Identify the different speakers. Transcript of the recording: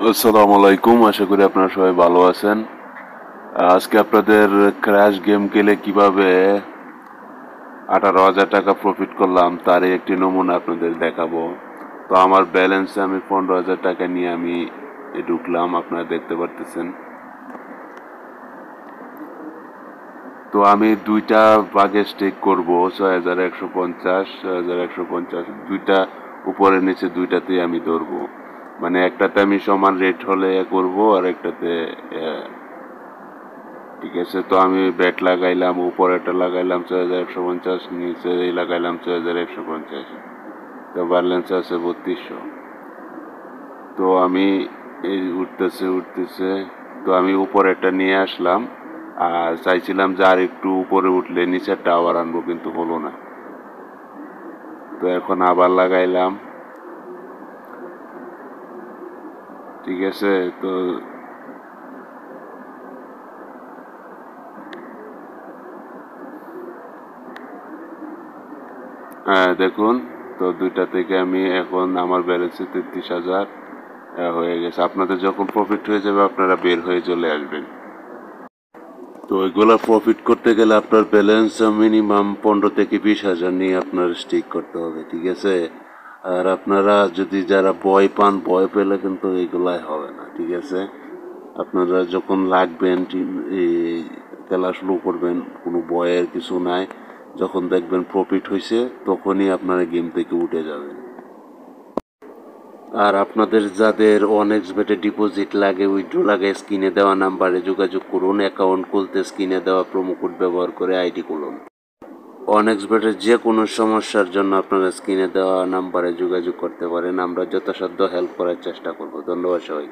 Speaker 1: আসসালামু আলাইকুম, আশা করি আপনারা সবাই ভালো আছেন। আজকে আপনাদের ক্র্যাশ গেম খেলে কিভাবে 18,000 টাকা প্রফিট করলাম তারই একটি নমুনা আপনাদের দেখাবো। তো আমার ব্যালেন্সে আমি 15,000 টাকা নিয়ে আমি ঢুকলাম, আপনারা দেখতে পারতেছেন। তো আমি দুইটা ভাগে স্টেক করবো, 6,150, 6,150 দুইটা উপরে নিচে দুইটাতেই আমি ধরবো। মানে একটাতে আমি সমান রেট হলে করবো, আর একটাতে ঠিক আছে। তো আমি ব্যাট লাগাইলাম, উপরেটা লাগাইলাম 6,150, নিচে লাগাইলাম 6,150। তো ব্যালেন্স আছে 3200। তো আমি এই উঠতেছে। তো আমি উপরেরটা নিয়ে আসলাম, আর চাইছিলাম যে আর একটু উপরে উঠলে নিচেরটা আবার আনবো, কিন্তু হলো না। তো এখন আবার লাগাইলাম, ঠিক আছে। তো হ্যাঁ দেখুন, তো দুইটা থেকে আমি এখন আমার ব্যালেন্সে 33,000 হয়ে গেছে। আপনাদের যখন প্রফিট হয়ে যাবে আপনারা বের হয়ে চলে আসবেন। তো ওইগুলা প্রফিট করতে গেলে আপনার ব্যালেন্স মিনিমাম 15 থেকে 20,000 নিয়ে আপনার স্টিক করতে হবে, ঠিক আছে। আর আপনারা যদি যারা ভয় পান, ভয় পেলে কিন্তু এইগুলাই হবে না, ঠিক আছে। আপনারা যখন লাগবেন এই খেলা শুরু করবেন, কোনো ভয়ের কিছু নাই। যখন দেখবেন প্রফিট হয়েছে তখনই আপনারা গেম থেকে উঠে যাবেন। আর আপনাদের যাদের অনেক্স বেটে ডিপোজিট লাগে, উইথড্র লাগে, স্ক্রিনে দেওয়া নাম্বারে যোগাযোগ করুন। অ্যাকাউন্ট খুলতে স্ক্রিনে দেওয়া প্রোমো কোড ব্যবহার করে আইডি খুলুন। অনেক্স বেটের যে কোনো সমস্যার জন্য আপনারা স্ক্রিনে দেওয়া নাম্বারে যোগাযোগ করতে পারেন। আমরা যথাসাধ্য হেল্প করার চেষ্টা করব। ধন্যবাদ সবাইকে।